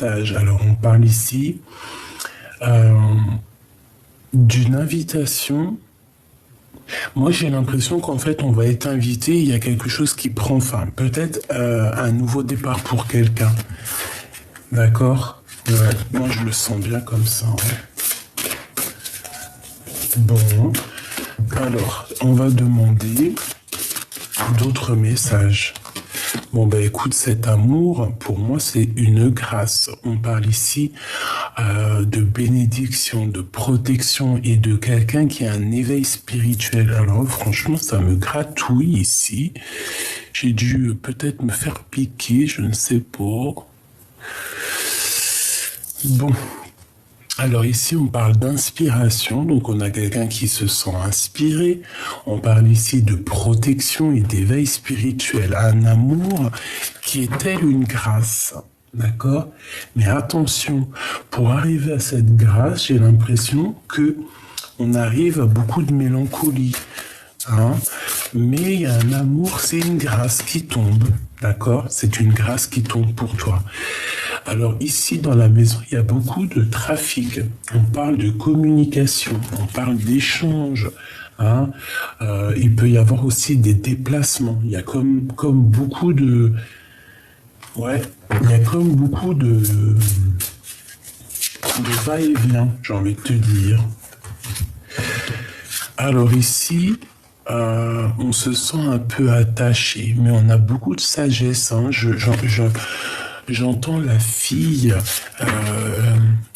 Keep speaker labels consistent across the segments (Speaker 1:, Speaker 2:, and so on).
Speaker 1: Alors, on parle ici d'une invitation. Moi, j'ai l'impression qu'en fait, on va être invité, il y a quelque chose qui prend fin. Peut-être un nouveau départ pour quelqu'un. D'accord? Ouais, moi, je le sens bien comme ça. Ouais. Bon, alors, on va demander d'autres messages. Bon, ben écoute, cet amour, pour moi, c'est une grâce. On parle ici de bénédiction, de protection et de quelqu'un qui a un éveil spirituel. Alors, franchement, ça me gratouille ici. J'ai dû peut-être me faire piquer, je ne sais pas. Bon. Alors ici, on parle d'inspiration, donc on a quelqu'un qui se sent inspiré. On parle ici de protection et d'éveil spirituel, un amour qui est tel une grâce, d'accord? Mais attention, pour arriver à cette grâce, j'ai l'impression que on arrive à beaucoup de mélancolie. Hein, mais il y a un amour, c'est une grâce qui tombe, d'accord? C'est une grâce qui tombe pour toi. Alors ici dans la maison, il y a beaucoup de trafic. On parle de communication, on parle d'échange. Hein, il peut y avoir aussi des déplacements. Il y a comme beaucoup de, ouais, il y a comme beaucoup de va-et-vient, j'ai envie de te dire. Alors ici, on se sent un peu attaché, mais on a beaucoup de sagesse. Hein. J'entends la fille,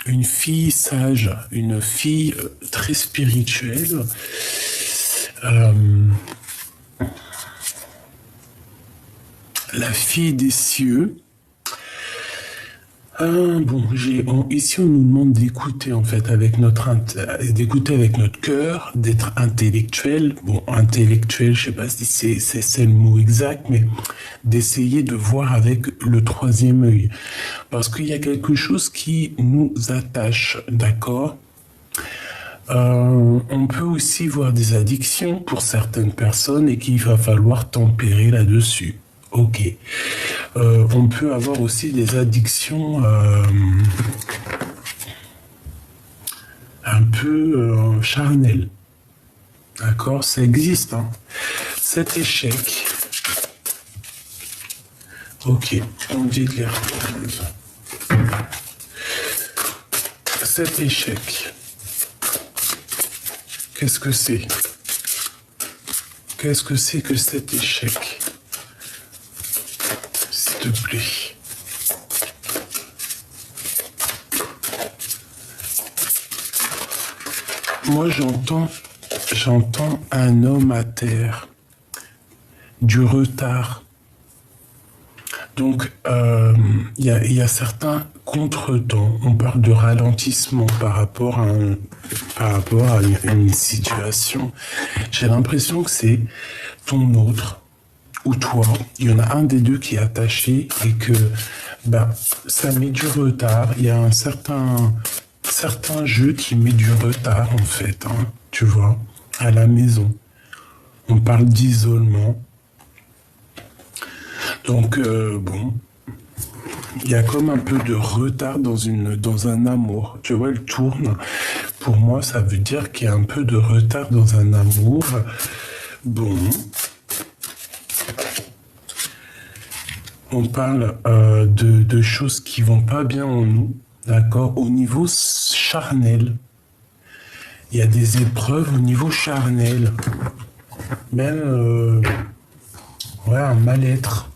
Speaker 1: une fille sage, une fille très spirituelle. La fille des cieux. Bon, ici on nous demande d'écouter en fait d'écouter avec notre cœur, d'être intellectuel. Bon, intellectuel, je sais pas si c'est le mot exact, mais d'essayer de voir avec le troisième œil, parce qu'il y a quelque chose qui nous attache, d'accord? On peut aussi voir des addictions pour certaines personnes et qu'il va falloir tempérer là-dessus. Ok. On peut avoir aussi des addictions un peu charnelles. D'accord? Ça existe. Hein. Cet échec. Ok. On dit de les reprendre. Cet échec. Qu'est-ce que c'est? Qu'est-ce que c'est que cet échec? S'il te plaît. Moi, j'entends un homme à terre, du retard. Donc, il y a certains contretemps. On parle de ralentissement par rapport à une situation. J'ai l'impression que c'est ton autre ou toi. Il y en a un des deux qui est attaché et que ça met du retard. Il y a un certain jeu qui met du retard en fait. Hein, tu vois, à la maison. On parle d'isolement. Donc, bon, il y a comme un peu de retard dans un amour. Tu vois, elle tourne. Pour moi, ça veut dire qu'il y a un peu de retard dans un amour. Bon. On parle de choses qui vont pas bien en nous, d'accord? Au niveau charnel. Il y a des épreuves au niveau charnel. Même, un mal-être.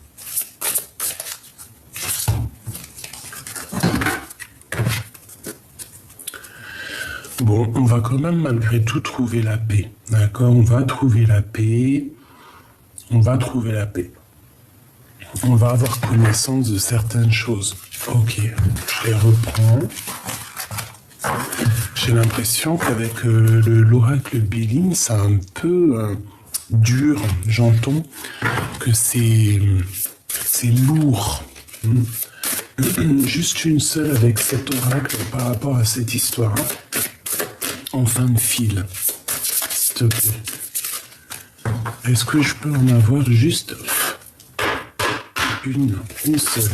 Speaker 1: Bon, on va quand même malgré tout trouver la paix. D'accord? On va trouver la paix. On va trouver la paix. On va avoir connaissance de certaines choses. Ok, je les reprends. J'ai l'impression qu'avec l'oracle Béline, c'est un peu dur. J'entends que c'est lourd. Juste une seule avec cet oracle par rapport à cette histoire. En fin de fil, s'il te plaît. Est-ce que je peux en avoir juste une seule?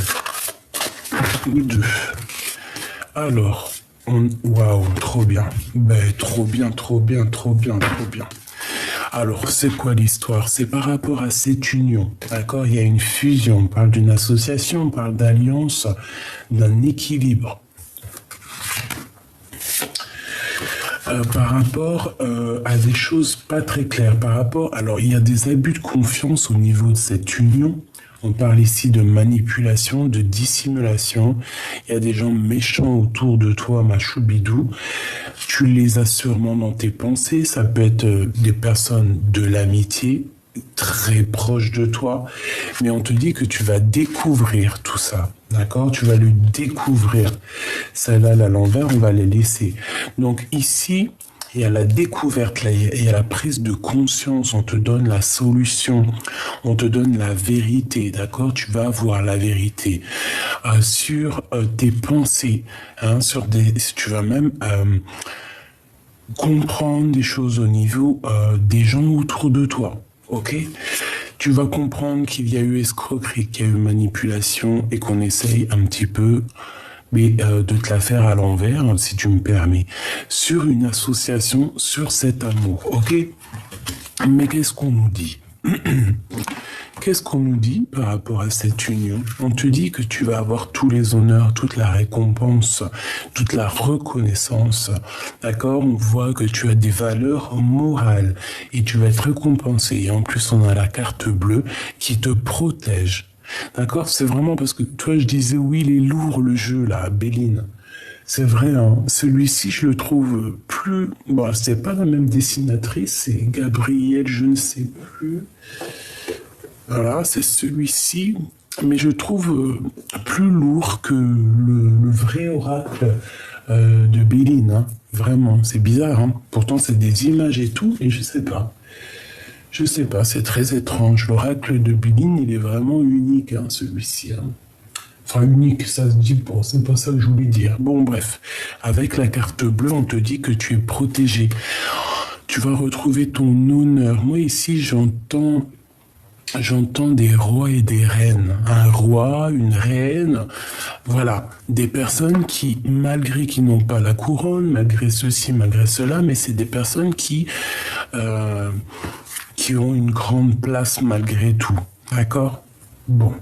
Speaker 1: ou deux. Alors, waouh, trop bien. Ben, trop bien, trop bien, trop bien, trop bien. Alors, c'est quoi l'histoire? C'est par rapport à cette union, d'accord? Il y a une fusion, on parle d'une association, on parle d'alliance, d'un équilibre. Par rapport à des choses pas très claires, alors il y a des abus de confiance au niveau de cette union. On parle ici de manipulation, de dissimulation. Il y a des gens méchants autour de toi, ma choubidou. Tu les as sûrement dans tes pensées. Ça peut être des personnes de l'amitié, très proches de toi. Mais on te dit que tu vas découvrir tout ça. D'accord? Tu vas le découvrir. Celle-là, à l'envers, on va les laisser. Donc ici, il y a la découverte, là, il y a la prise de conscience, on te donne la solution, on te donne la vérité, d'accord? Tu vas avoir la vérité sur tes pensées, hein, tu vas même comprendre des choses au niveau des gens autour de toi, ok? Tu vas comprendre qu'il y a eu escroquerie, qu'il y a eu manipulation et qu'on essaye un petit peu de te la faire à l'envers, si tu me permets, sur une association, sur cet amour, ok? Mais qu'est-ce qu'on nous dit? Qu'est-ce qu'on nous dit par rapport à cette union? On te dit que tu vas avoir tous les honneurs, toute la récompense, toute la reconnaissance, d'accord? On voit que tu as des valeurs morales et tu vas être récompensé. Et en plus, on a la carte bleue qui te protège. D'accord? C'est vraiment parce que toi, je disais, oui, il est lourd le jeu, là, Béline. C'est vrai, hein. Celui-ci, je le trouve plus... Bon, c'est pas la même dessinatrice, c'est Gabrielle, je ne sais plus. Voilà, c'est celui-ci, mais je trouve plus lourd que le vrai oracle de Béline, hein. Vraiment, c'est bizarre, hein. Pourtant, c'est des images et tout, et je sais pas. Je sais pas, c'est très étrange. L'oracle de Béline, il est vraiment unique, hein, celui-ci. Hein. Enfin, unique, ça se dit pas, c'est pas ça que je voulais dire. Bon, bref. Avec la carte bleue, on te dit que tu es protégé. Tu vas retrouver ton honneur. Moi, ici, j'entends des rois et des reines. Un roi, une reine. Voilà. Des personnes qui, malgré qu'ils n'ont pas la couronne, malgré ceci, malgré cela, mais c'est des personnes qui ont une grande place malgré tout. D'accord? Bon.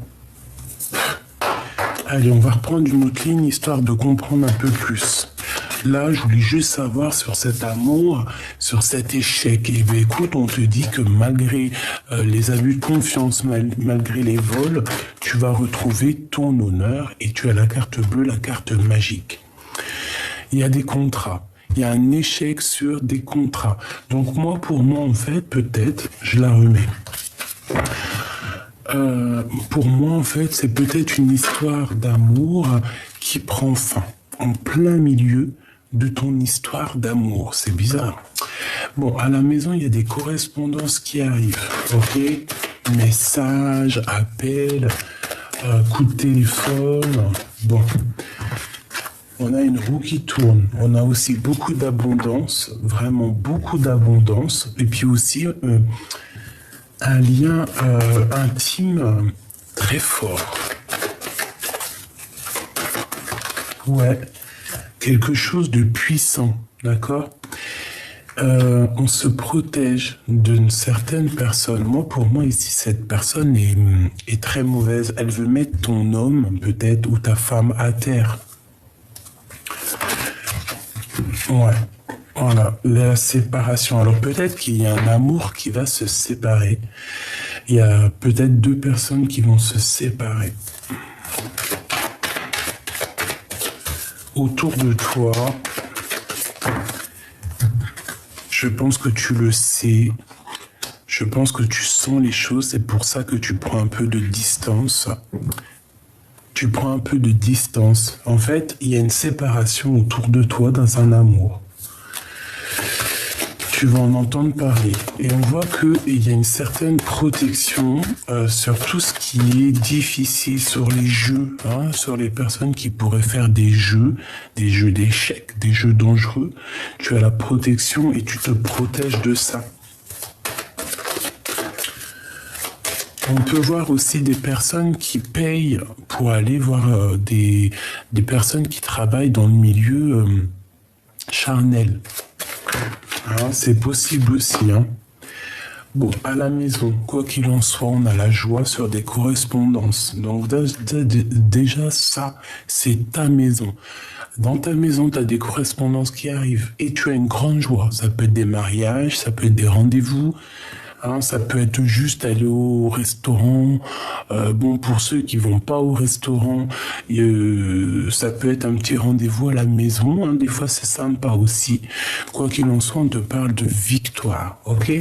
Speaker 1: Allez, on va reprendre une autre ligne, histoire de comprendre un peu plus. Là, je voulais juste savoir sur cet amour, sur cet échec. Et bien, écoute, on te dit que malgré les abus de confiance, malgré les vols, tu vas retrouver ton honneur et tu as la carte bleue, la carte magique. Il y a des contrats. Il y a un échec sur des contrats. Donc pour moi, en fait, peut-être, je la remets. Pour moi, en fait, c'est peut-être une histoire d'amour qui prend fin en plein milieu de ton histoire d'amour. C'est bizarre. Bon, à la maison, il y a des correspondances qui arrivent. Ok? Messages, appels, coups de téléphone. Bon. On a une roue qui tourne. On a aussi beaucoup d'abondance, vraiment beaucoup d'abondance. Et puis aussi un lien intime très fort. Ouais, quelque chose de puissant, d'accord? On se protège d'une certaine personne. Pour moi, ici, cette personne est très mauvaise. Elle veut mettre ton homme, peut-être, ou ta femme à terre. Ouais, voilà, la séparation. Alors peut-être qu'il y a un amour qui va se séparer. Il y a peut-être deux personnes qui vont se séparer. Autour de toi, je pense que tu le sais. Je pense que tu sens les choses. C'est pour ça que tu prends un peu de distance. Tu prends un peu de distance. En fait, il y a une séparation autour de toi dans un amour. Tu vas en entendre parler. Et on voit qu'il y a une certaine protection sur tout ce qui est difficile, sur les jeux, hein, sur les personnes qui pourraient faire des jeux d'échecs, des jeux dangereux. Tu as la protection et tu te protèges de ça. On peut voir aussi des personnes qui payent pour aller voir des personnes qui travaillent dans le milieu charnel. Hein, c'est possible aussi. Hein. Bon, à la maison, quoi qu'il en soit, on a la joie sur des correspondances. Donc déjà, ça, c'est ta maison. Dans ta maison, tu as des correspondances qui arrivent et tu as une grande joie. Ça peut être des mariages, ça peut être des rendez-vous, hein, ça peut être juste aller au restaurant. Bon, pour ceux qui vont pas au restaurant, ça peut être un petit rendez-vous à la maison. Hein, des fois, c'est sympa aussi. Quoi qu'il en soit, on te parle de victoire, ok ?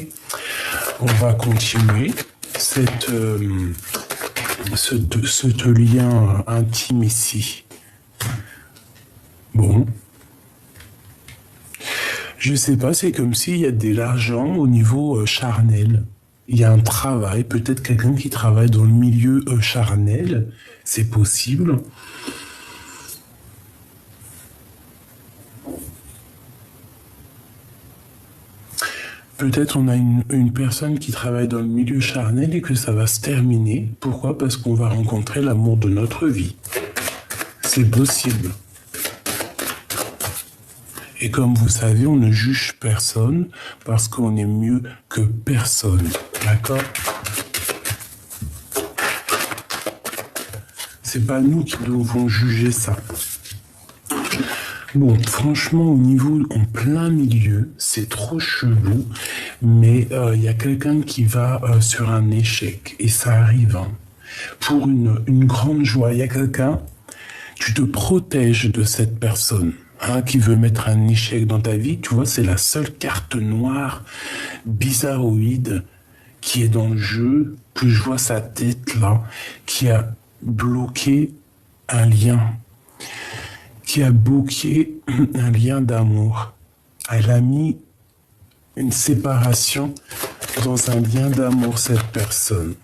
Speaker 1: On va continuer ce lien intime ici. Bon. Je sais pas, c'est comme s'il y a de l'argent au niveau charnel. Il y a un travail, peut-être quelqu'un qui travaille dans le milieu charnel, c'est possible. Peut-être on a une personne qui travaille dans le milieu charnel et que ça va se terminer. Pourquoi ? Parce qu'on va rencontrer l'amour de notre vie. C'est possible. Et comme vous savez, on ne juge personne parce qu'on est mieux que personne. D'accord ? C'est pas nous qui devons juger ça. Bon, franchement, au niveau en plein milieu, c'est trop chelou, mais il y a quelqu'un qui va sur un échec, et ça arrive, hein, pour une grande joie. Il y a quelqu'un, tu te protèges de cette personne. Hein, qui veut mettre un échec dans ta vie, tu vois, c'est la seule carte noire bizarroïde qui est dans le jeu, que je vois sa tête là, qui a bloqué un lien, qui a bloqué un lien d'amour. Elle a mis une séparation dans un lien d'amour, cette personne.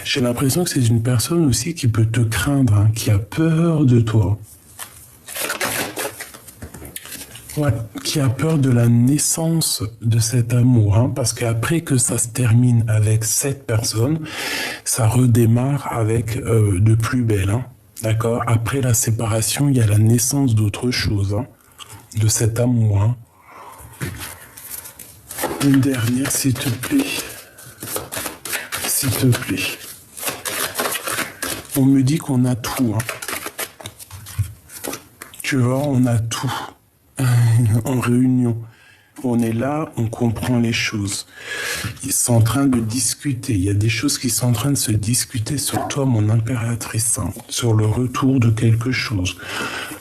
Speaker 1: J'ai l'impression que c'est une personne aussi qui peut te craindre, hein, qui a peur de toi. Ouais, qui a peur de la naissance de cet amour, hein, parce qu'après que ça se termine avec cette personne, ça redémarre avec de plus belle. Hein, d'accord ? Après la séparation, il y a la naissance d'autre chose, hein, de cet amour. Hein. Une dernière, s'il te plaît. S'il te plaît. On me dit qu'on a tout. Hein. Tu vois, on a tout. En réunion. On est là, on comprend les choses. Ils sont en train de discuter. Il y a des choses qui sont en train de se discuter sur toi, mon impératrice. Hein, sur le retour de quelque chose.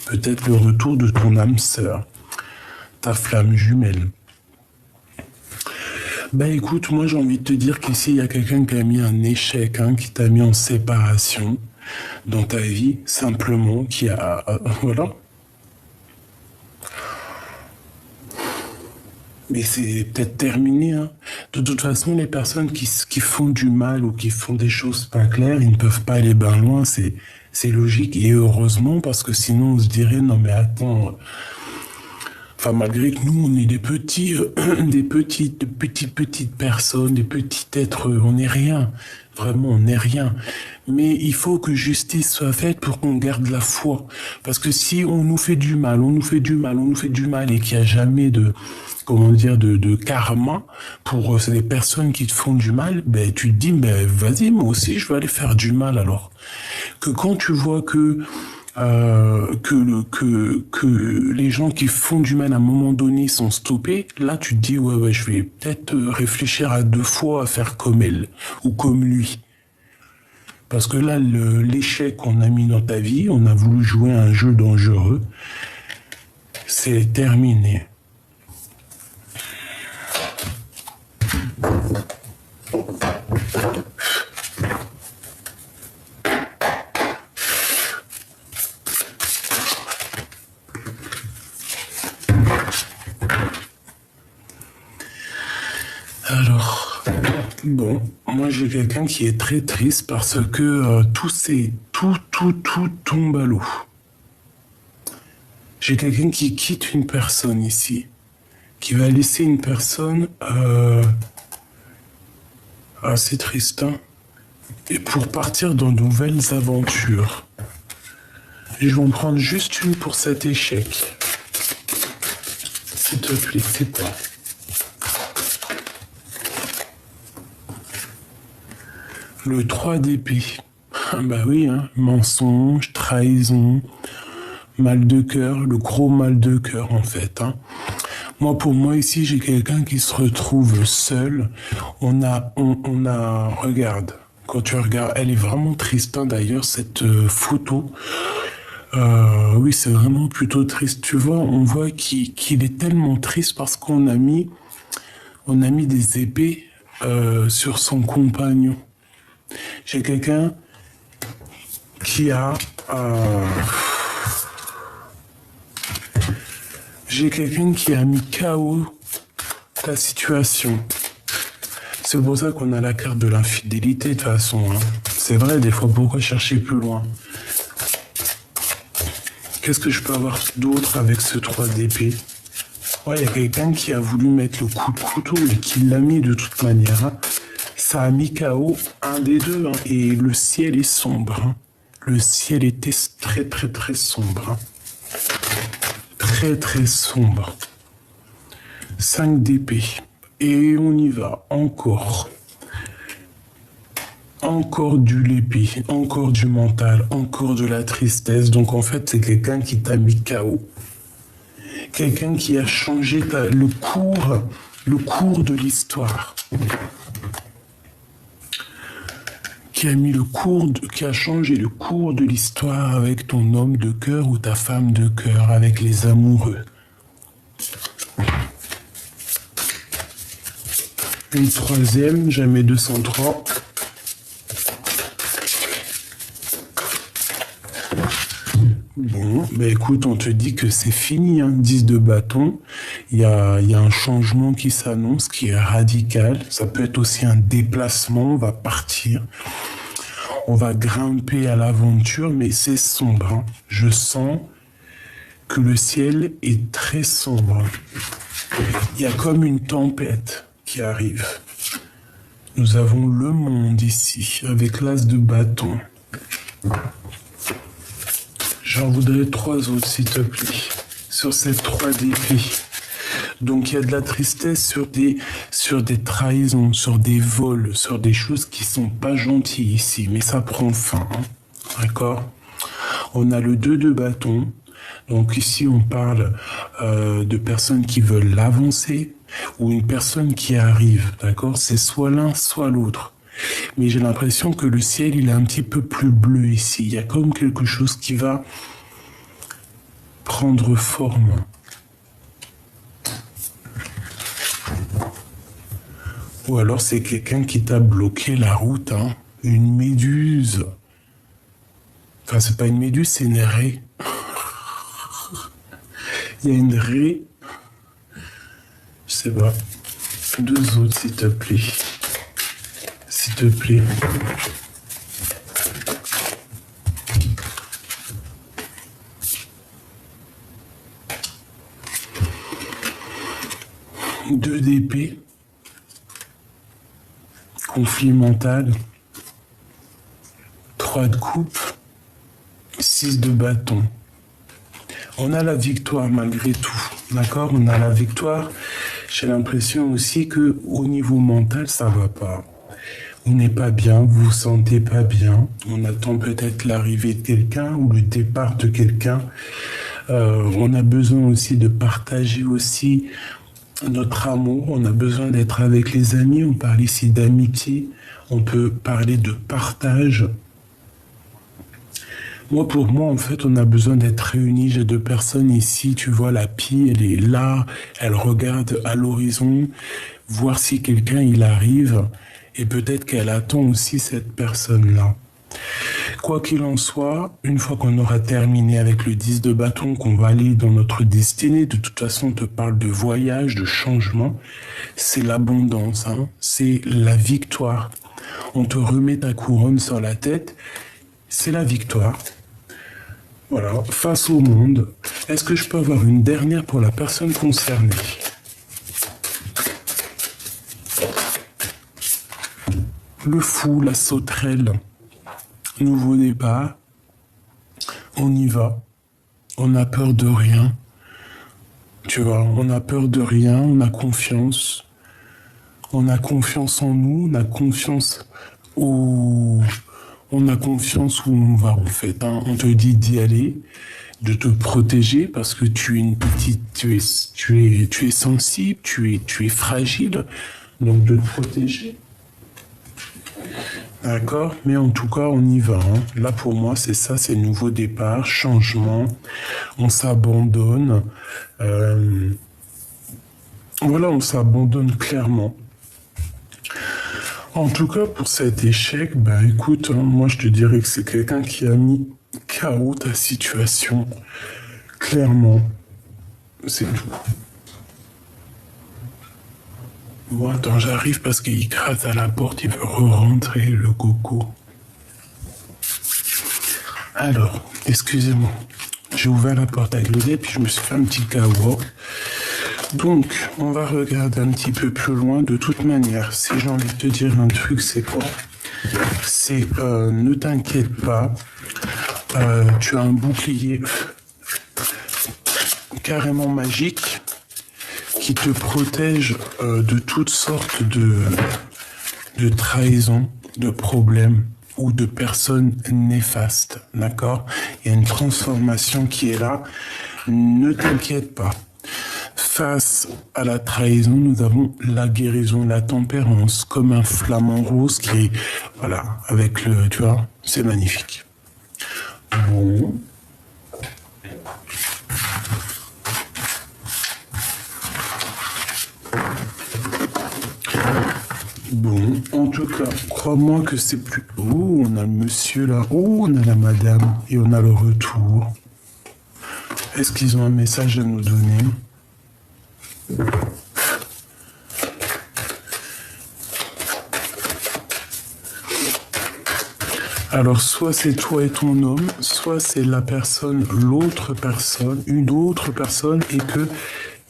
Speaker 1: Peut-être le retour de ton âme sœur. Ta flamme jumelle. Ben écoute, moi j'ai envie de te dire qu'ici il y a quelqu'un qui a mis un échec, hein, qui t'a mis en séparation dans ta vie, simplement, qui a... voilà. Mais c'est peut-être terminé. Hein. De toute façon, les personnes qui font du mal ou qui font des choses pas claires, ils ne peuvent pas aller bien loin, c'est logique. Et heureusement, parce que sinon on se dirait, non mais attends... Enfin, malgré que nous, on est des petites personnes, des petits êtres, on n'est rien. Vraiment, on n'est rien. Mais il faut que justice soit faite pour qu'on garde la foi. Parce que si on nous fait du mal, et qu'il n'y a jamais de karma pour les personnes qui te font du mal, ben, tu te dis, ben, vas-y, moi aussi, je vais aller faire du mal alors. Que quand tu vois que les gens qui font du mal à un moment donné sont stoppés, là tu te dis ouais je vais peut-être réfléchir à 2 fois à faire comme elle ou comme lui. Parce que là l'échec qu'on a mis dans ta vie, on a voulu jouer à un jeu dangereux, c'est terminé. Alors, bon, moi j'ai quelqu'un qui est très triste parce que tout tombe à l'eau. J'ai quelqu'un qui quitte une personne ici, qui va laisser une personne Ah, c'est triste, hein. Et pour partir dans de nouvelles aventures. Je vais en prendre juste une pour cet échec. S'il te plaît, c'est quoi? Le 3 d'épée. Bah oui, hein. Mensonge, trahison, mal de cœur, le gros mal de cœur en fait, hein. Moi, pour moi, ici, j'ai quelqu'un qui se retrouve seul. Regarde, quand tu regardes, elle est vraiment triste, hein, d'ailleurs, cette photo. Oui, c'est vraiment plutôt triste. Tu vois, on voit qu'il est tellement triste parce on a mis des épées sur son compagnon. J'ai quelqu'un qui a, j'ai quelqu'un qui a mis KO ta situation. C'est pour ça qu'on a la carte de l'infidélité de toute façon, hein. C'est vrai, des fois, pourquoi chercher plus loin? Qu'est-ce que je peux avoir d'autre avec ce 3 d'épée? Ouais, il y a quelqu'un qui a voulu mettre le coup de couteau et qui l'a mis de toute manière, hein. Ça a mis KO un des deux, hein. Et le ciel est sombre, hein. Le ciel était très très très sombre, hein. Très très sombre. 5 d'épée. Et on y va, encore. Encore du l'épée, encore du mental, encore de la tristesse. Donc en fait, c'est quelqu'un qui t'a mis KO. Quelqu'un qui a changé le cours de l'histoire. Qui a changé le cours de l'histoire avec ton homme de cœur ou ta femme de cœur, avec les amoureux. Une troisième, jamais 203. Bon, ben écoute, on te dit que c'est fini, hein. 10 de bâton. Il y a un changement qui s'annonce, qui est radical. Ça peut être aussi un déplacement, on va partir. On va grimper à l'aventure, mais c'est sombre, hein. Je sens que le ciel est très sombre. Il y a comme une tempête qui arrive. Nous avons le monde ici, avec l'as de bâton. J'en voudrais 3 autres, s'il te plaît, sur ces 3 d'épée. Donc il y a de la tristesse sur des trahisons, sur des vols, sur des choses qui sont pas gentilles ici, mais ça prend fin, hein. D'accord? On a le 2 de bâton. Donc ici on parle de personnes qui veulent l'avancer ou une personne qui arrive, d'accord? C'est soit l'un, soit l'autre. Mais j'ai l'impression que le ciel, il est un petit peu plus bleu ici. Il y a comme quelque chose qui va prendre forme. Ou alors c'est quelqu'un qui t'a bloqué la route, hein. Une méduse. Enfin, c'est pas une méduse, c'est une raie. Il y a une raie. Je sais pas. 2 autres, s'il te plaît. S'il te plaît. Deux d'épée. Conflit mental. 3 de coupe. 6 de bâton. On a la victoire malgré tout. D'accord? On a la victoire. J'ai l'impression aussi que au niveau mental, ça va pas. On n'est pas bien, vous vous sentez pas bien. On attend peut-être l'arrivée de quelqu'un ou le départ de quelqu'un. On a besoin aussi de partager aussi notre amour. On a besoin d'être avec les amis. On parle ici d'amitié. On peut parler de partage. Pour moi, en fait, on a besoin d'être réunis. J'ai 2 personnes ici. Tu vois, la pie, elle est là. Elle regarde à l'horizon, voir si quelqu'un, il arrive. Et peut-être qu'elle attend aussi cette personne-là. Quoi qu'il en soit, une fois qu'on aura terminé avec le 10 de bâton, qu'on va aller dans notre destinée, de toute façon, on te parle de voyage, de changement. C'est l'abondance, hein. C'est la victoire. On te remet ta couronne sur la tête. C'est la victoire. Voilà, face au monde. Est-ce que je peux avoir une dernière pour la personne concernée? Le fou, la sauterelle. Nouveau départ. On y va. On n'a peur de rien. Tu vois, on n'a peur de rien, on a confiance. On a confiance en nous, on a confiance où on va en fait. Hein. On te dit d'y aller, de te protéger parce que tu es une petite, tu es sensible, tu es fragile, donc de te protéger. D'accord, mais en tout cas, on y va. Hein. Là, pour moi, c'est ça, c'est nouveau départ, changement. On s'abandonne. Voilà, on s'abandonne clairement. En tout cas, pour cet échec, bah écoute, hein, moi je te dirais que c'est quelqu'un qui a mis KO ta situation. Clairement, c'est tout. Bon, attends, j'arrive parce qu'il gratte à la porte, il veut re-rentrer, le coco. Alors, excusez-moi, j'ai ouvert la porte avec le dé, puis je me suis fait un petit KO. Donc, on va regarder un petit peu plus loin. De toute manière, si j'ai envie de te dire un truc, c'est quoi? C'est ne t'inquiète pas, tu as un bouclier carrément magique qui te protège de toutes sortes de trahisons, de problèmes ou de personnes néfastes, d'accord? Il y a une transformation qui est là, ne t'inquiète pas. Face à la trahison, nous avons la guérison, la tempérance, comme un flamant rose qui est, voilà, avec le, tu vois, c'est magnifique. Bon. Bon, en tout cas, crois-moi que c'est plus... Oh, on a le monsieur là, oh, on a la madame, et on a le retour. Est-ce qu'ils ont un message à nous donner ? Alors, soit c'est toi et ton homme, soit c'est la personne, l'autre personne, une autre personne, et que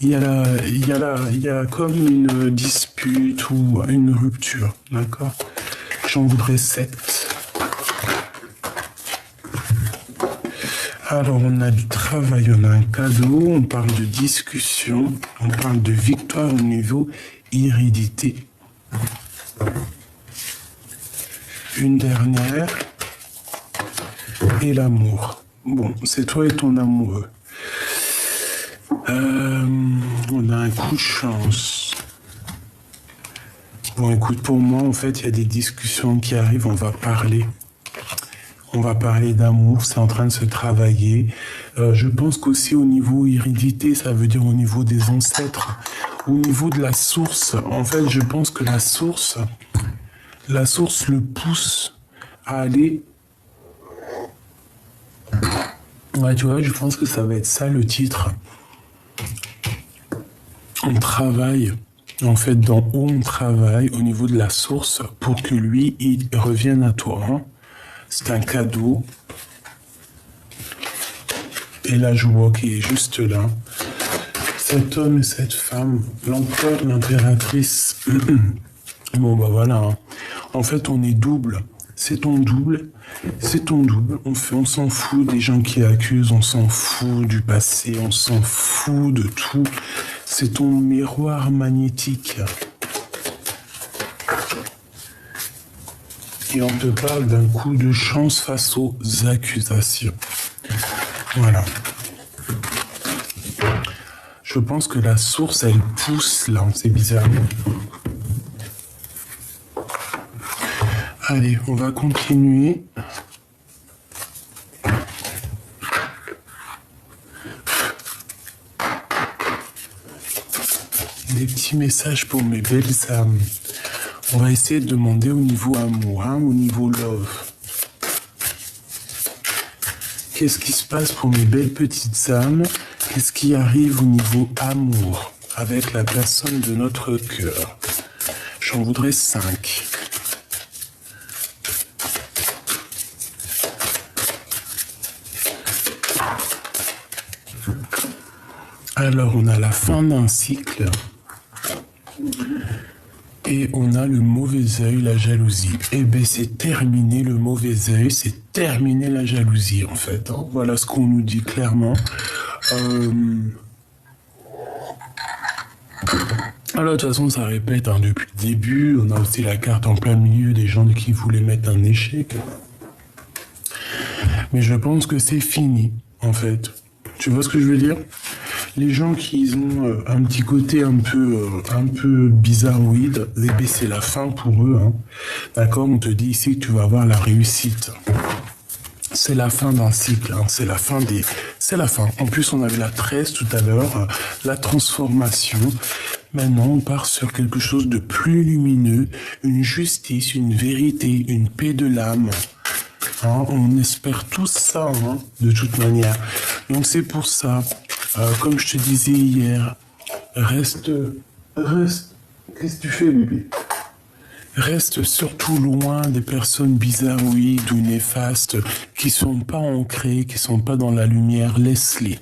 Speaker 1: il y a comme une dispute ou une rupture, d'accord? J'en voudrais 7. Alors, on a du travail, on a un cadeau, on parle de discussion, on parle de victoire au niveau hérédité. Une dernière, et l'amour. Bon, c'est toi et ton amoureux. On a un coup de chance. Bon, écoute, pour moi, en fait, il y a des discussions qui arrivent, on va parler. On va parler d'amour, c'est en train de se travailler. Je pense qu'aussi au niveau hérédité, ça veut dire au niveau des ancêtres, au niveau de la source. En fait, je pense que la source le pousse à aller... Ouais, tu vois, je pense que ça va être ça le titre. On travaille, en fait, d'en haut, on travaille au niveau de la source pour que lui, il revienne à toi. Hein. C'est un cadeau. Et la joie qui est juste là. Cet homme et cette femme, l'empereur, l'impératrice. Bon, bah voilà. Hein. En fait, on est double. C'est ton double. C'est ton double. On s'en fout des gens qui accusent. On s'en fout du passé. On s'en fout de tout. C'est ton miroir magnétique. Et on te parle d'un coup de chance face aux accusations. Voilà. Je pense que la source, elle pousse là. C'est bizarre. Allez, on va continuer. Des petits messages pour mes belles âmes. On va essayer de demander au niveau amour, hein, au niveau love. Qu'est-ce qui se passe pour mes belles petites âmes? Qu'est-ce qui arrive au niveau amour avec la personne de notre cœur? J'en voudrais 5. Alors, on a la fin d'un cycle. Et on a le mauvais œil, la jalousie. Eh bien, c'est terminé le mauvais œil, c'est terminé la jalousie, en fait. Hein. Voilà ce qu'on nous dit clairement. Alors, de toute façon, ça répète hein, depuis le début. On a aussi la carte en plein milieu des gens qui voulaient mettre un échec. Mais je pense que c'est fini, en fait. Tu vois ce que je veux dire? Les gens qui ont un petit côté un peu bizarroïde, eh bien, c'est la fin pour eux. Hein. D'accord? On te dit ici que tu vas avoir la réussite. C'est la fin d'un cycle, hein. C'est la fin. En plus, on avait la 13 tout à l'heure, la transformation. Maintenant, on part sur quelque chose de plus lumineux, une justice, une vérité, une paix de l'âme. Hein, on espère tous ça, hein, de toute manière. Donc c'est pour ça, comme je te disais hier, reste. Qu'est-ce que tu fais, bébé? Reste surtout loin des personnes bizarroïdes ou néfastes qui sont pas ancrées, qui sont pas dans la lumière. Laisse-les.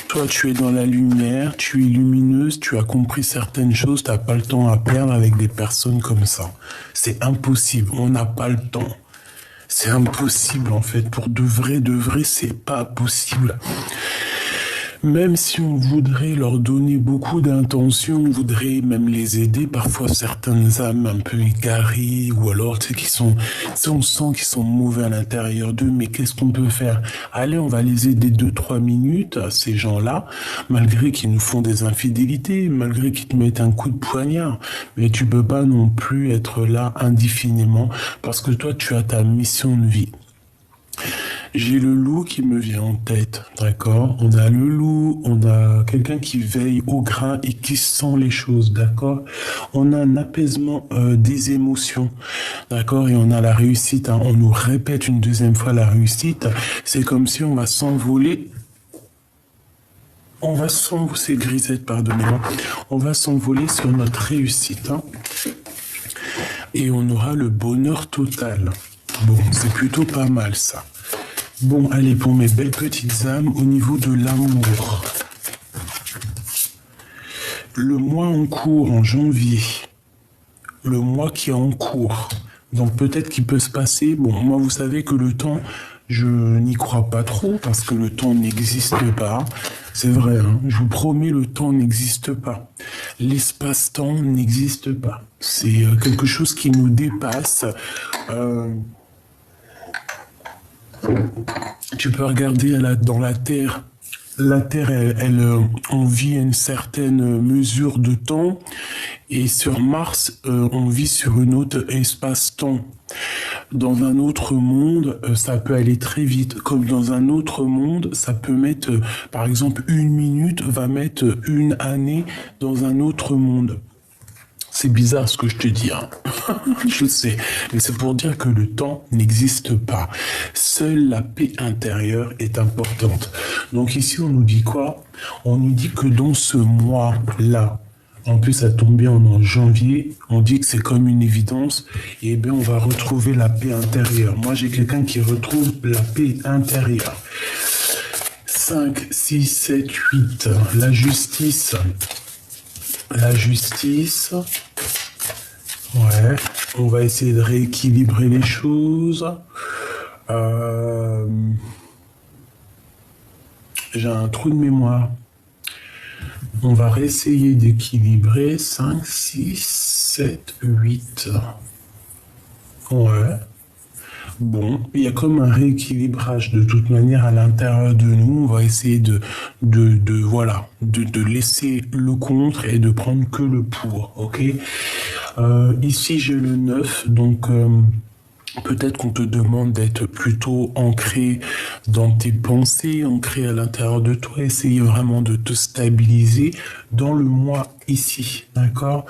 Speaker 1: Toi, tu es dans la lumière, tu es lumineuse, tu as compris certaines choses, tu n'as pas le temps à perdre avec des personnes comme ça. C'est impossible, on n'a pas le temps. C'est impossible en fait, pour de vrai, c'est pas possible. Même si on voudrait leur donner beaucoup d'intentions, on voudrait même les aider, parfois certaines âmes un peu égarées, ou alors tu sais, on sent qu'ils sont mauvais à l'intérieur d'eux, mais qu'est-ce qu'on peut faire? Allez, on va les aider 2-3 minutes, ces gens-là, malgré qu'ils nous font des infidélités, malgré qu'ils te mettent un coup de poignard, mais tu peux pas non plus être là indéfiniment, parce que toi, tu as ta mission de vie. J'ai le loup qui me vient en tête, d'accord? On a le loup, on a quelqu'un qui veille au grain et qui sent les choses, d'accord? On a un apaisement des émotions, d'accord? Et on a la réussite, hein. On nous répète une deuxième fois la réussite. C'est comme si on va s'envoler. C'est Grisette, pardonnez-moi. On va s'envoler sur notre réussite, hein. Et on aura le bonheur total. Bon, c'est plutôt pas mal, ça. Bon, allez, pour mes belles petites âmes, au niveau de l'amour. Le mois en cours, en janvier. Le mois qui est en cours. Donc peut-être qu'il peut se passer... Bon, moi, vous savez que le temps, je n'y crois pas trop, parce que le temps n'existe pas. C'est vrai, hein, je vous promets, le temps n'existe pas. L'espace-temps n'existe pas. C'est quelque chose qui nous dépasse. Tu peux regarder dans la Terre. La Terre, on vit à une certaine mesure de temps. Et sur Mars, on vit sur une autre espace-temps. Dans un autre monde, ça peut aller très vite. Comme dans un autre monde, ça peut mettre, par exemple, 1 minute va mettre 1 année dans un autre monde. C'est bizarre ce que je te dis, hein. Je sais, mais c'est pour dire que le temps n'existe pas. Seule la paix intérieure est importante. Donc ici, on nous dit quoi? On nous dit que dans ce mois-là, en plus ça tombe bien, on est en janvier, on dit que c'est comme une évidence, et bien on va retrouver la paix intérieure. Moi, j'ai quelqu'un qui retrouve la paix intérieure. 5, 6, 7, 8, la justice... La justice, ouais, on va essayer de rééquilibrer les choses. J'ai un trou de mémoire. On va réessayer d'équilibrer 5, 6, 7, 8. Ouais. Bon, il y a comme un rééquilibrage de toute manière à l'intérieur de nous. On va essayer de laisser le contre et de prendre que le pour, ok? Ici, j'ai le 9, donc peut-être qu'on te demande d'être plutôt ancré dans tes pensées, ancré à l'intérieur de toi, essayer vraiment de te stabiliser dans le moi ici, d'accord?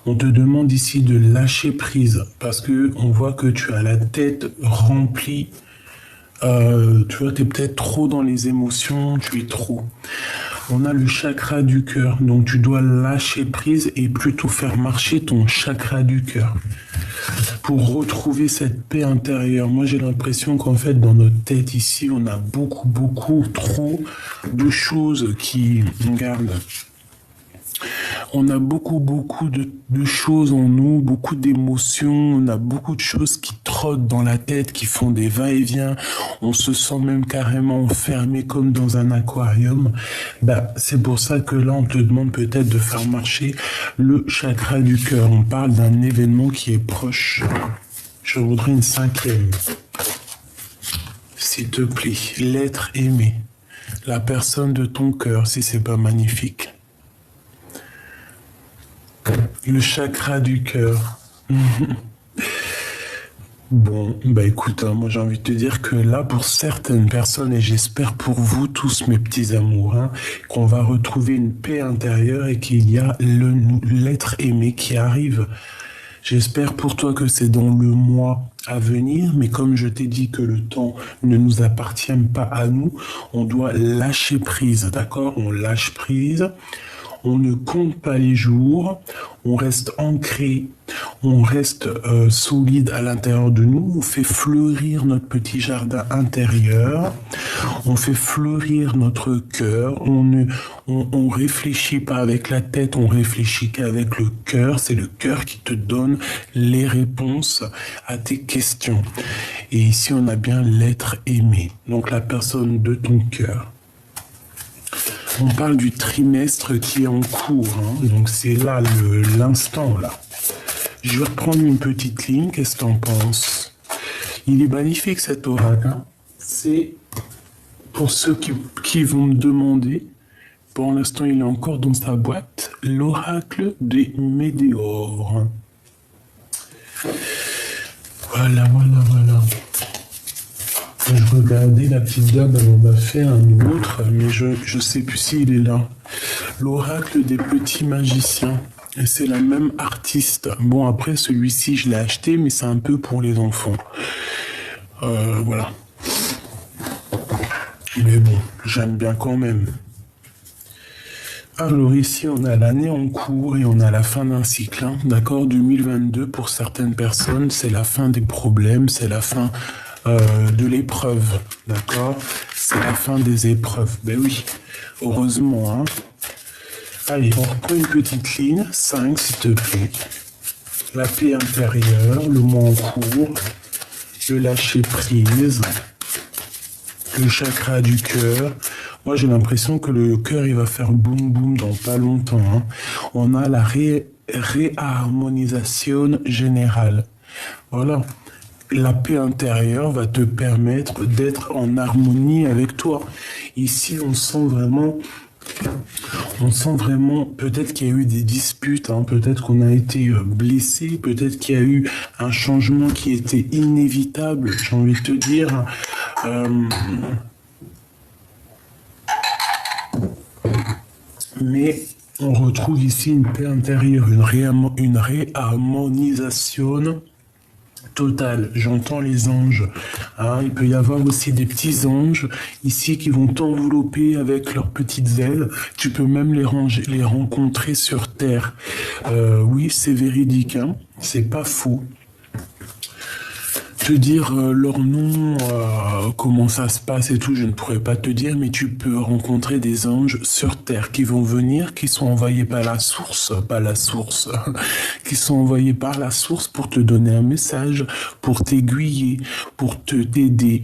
Speaker 1: On te demande ici de lâcher prise parce que on voit que tu as la tête remplie. Tu vois, tu es peut-être trop dans les émotions, tu es trop. On a le chakra du cœur, donc tu dois lâcher prise et plutôt faire marcher ton chakra du cœur pour retrouver cette paix intérieure. Moi, j'ai l'impression qu'en fait, dans notre tête ici, on a beaucoup trop de choses qui... Regarde. On a beaucoup de choses en nous, beaucoup d'émotions, on a beaucoup de choses qui trottent dans la tête, qui font des va-et-vient. On se sent même carrément enfermé comme dans un aquarium. Bah, c'est pour ça que là, on te demande peut-être de faire marcher le chakra du cœur. On parle d'un événement qui est proche. Je voudrais une 5e. S'il te plaît, l'être aimé. La personne de ton cœur, si c'est pas magnifique. Le chakra du cœur. Bon, bah écoute, hein, moi j'ai envie de te dire que là, pour certaines personnes, et j'espère pour vous tous, mes petits amours, hein, qu'on va retrouver une paix intérieure et qu'il y a l'être aimé qui arrive. J'espère pour toi que c'est dans le mois à venir, mais comme je t'ai dit que le temps ne nous appartient pas à nous, on doit lâcher prise, d'accord? On lâche prise. On ne compte pas les jours, on reste ancré, on reste solide à l'intérieur de nous, on fait fleurir notre petit jardin intérieur, on fait fleurir notre cœur, on réfléchit pas avec la tête, on réfléchit qu'avec le cœur, c'est le cœur qui te donne les réponses à tes questions. Et ici on a bien l'être aimé, donc la personne de ton cœur. On parle du trimestre qui est en cours, hein, donc c'est là l'instant là. Je vais reprendre une petite ligne, qu'est-ce que t'en penses? Il est magnifique cet oracle, hein. C'est pour ceux qui vont me demander, pour l'instant il est encore dans sa boîte, l'oracle des météores. Voilà. Je regardais la petite dame, elle en a fait un autre, mais je sais plus s'il est là. L'oracle des petits magiciens. Et c'est la même artiste. Bon, après, celui-ci, je l'ai acheté, mais c'est un peu pour les enfants. Voilà. Mais bon, j'aime bien quand même. Alors ici, on a l'année en cours et on a la fin d'un cycle. Hein. D'accord, 2022, pour certaines personnes, c'est la fin des problèmes, c'est la fin de l'épreuve. D'accord, c'est la fin des épreuves. Ben oui, heureusement. Hein. Allez, on reprend une petite ligne. 5, s'il te plaît. La paix intérieure, le mois en cours, le lâcher prise, le chakra du cœur. Moi, j'ai l'impression que le cœur, il va faire boum boum dans pas longtemps. Hein. On a la réharmonisation générale. Voilà. La paix intérieure va te permettre d'être en harmonie avec toi. Ici, on sent vraiment, peut-être qu'il y a eu des disputes, hein, peut-être qu'on a été blessé, peut-être qu'il y a eu un changement qui était inévitable, j'ai envie de te dire. Mais on retrouve ici une paix intérieure, une réharmonisation totale. J'entends les anges. Hein, il peut y avoir aussi des petits anges ici qui vont t'envelopper avec leurs petites ailes. Tu peux même les rencontrer sur Terre. Oui, c'est véridique. Hein, c'est pas faux. Te dire leur nom, comment ça se passe et tout, je ne pourrais pas te dire, mais tu peux rencontrer des anges sur Terre qui vont venir, qui sont envoyés par la source, qui sont envoyés par la source pour te donner un message, pour t'aiguiller, pour t'aider,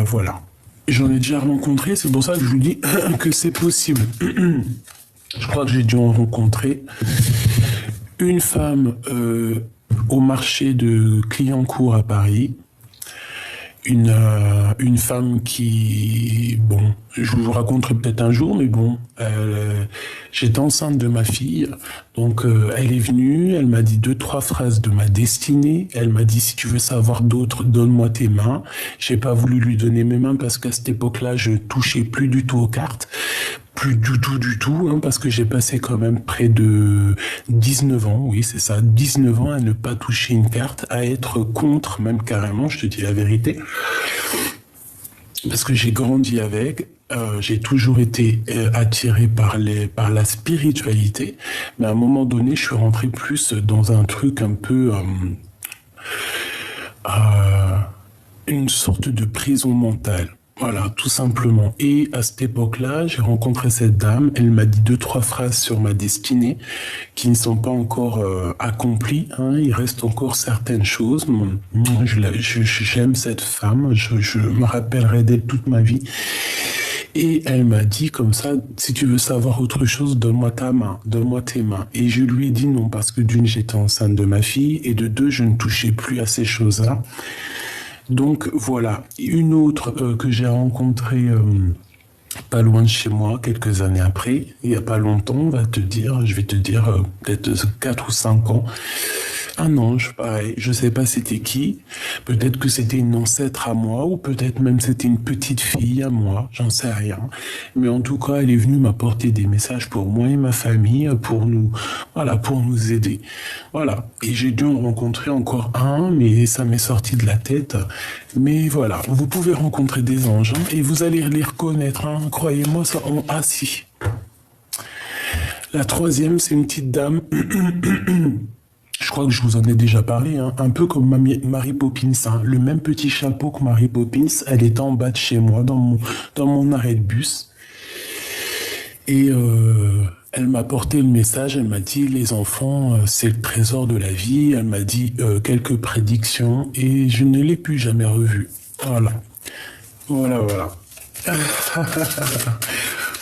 Speaker 1: voilà. J'en ai déjà rencontré, c'est pour ça que je vous dis que c'est possible. Je crois que j'ai dû en rencontrer une femme au marché de Clignancourt à Paris, une femme qui, bon, je vous raconterai peut-être un jour, mais bon, j'étais enceinte de ma fille, donc elle est venue, elle m'a dit 2-3 phrases de ma destinée, elle m'a dit si tu veux savoir d'autres, donne-moi tes mains. J'ai pas voulu lui donner mes mains parce qu'à cette époque-là, je touchais plus du tout aux cartes. Plus du tout, hein, parce que j'ai passé quand même près de 19 ans, oui c'est ça, 19 ans à ne pas toucher une carte, à être contre, même carrément, je te dis la vérité, parce que j'ai grandi avec, j'ai toujours été attiré par la spiritualité, mais à un moment donné, je suis rentré plus dans un truc un peu... une sorte de prison mentale. Voilà, tout simplement. Et à cette époque-là, j'ai rencontré cette dame. Elle m'a dit deux, trois phrases sur ma destinée qui ne sont pas encore accomplies, hein. Il reste encore certaines choses. Moi, j'aime cette femme. Je me rappellerai d'elle toute ma vie. Et elle m'a dit comme ça, si tu veux savoir autre chose, donne-moi ta main, donne-moi tes mains. Et je lui ai dit non, parce que d'une, j'étais enceinte de ma fille, et de deux, je ne touchais plus à ces choses-là. Donc voilà, une autre que j'ai rencontrée pas loin de chez moi, quelques années après, il n'y a pas longtemps, je vais te dire peut-être 4 ou 5 ans, un ange, pareil, je sais pas c'était qui, peut-être que c'était une ancêtre à moi, ou peut-être même c'était une petite fille à moi, j'en sais rien. Mais en tout cas, elle est venue m'apporter des messages pour moi et ma famille, pour nous, voilà, pour nous aider. Voilà. Et j'ai dû en rencontrer encore un, mais ça m'est sorti de la tête. Mais voilà, vous pouvez rencontrer des anges, hein, et vous allez les reconnaître, hein, croyez-moi, ça, ah si. La troisième, c'est une petite dame. Je crois que je vous en ai déjà parlé, hein, un peu comme Mary Poppins, hein, le même petit chapeau que Mary Poppins, elle était en bas de chez moi, dans mon arrêt de bus. Et elle m'a porté le message, elle m'a dit, les enfants, c'est le trésor de la vie, elle m'a dit quelques prédictions, et je ne l'ai plus jamais revue. Voilà. Voilà, voilà.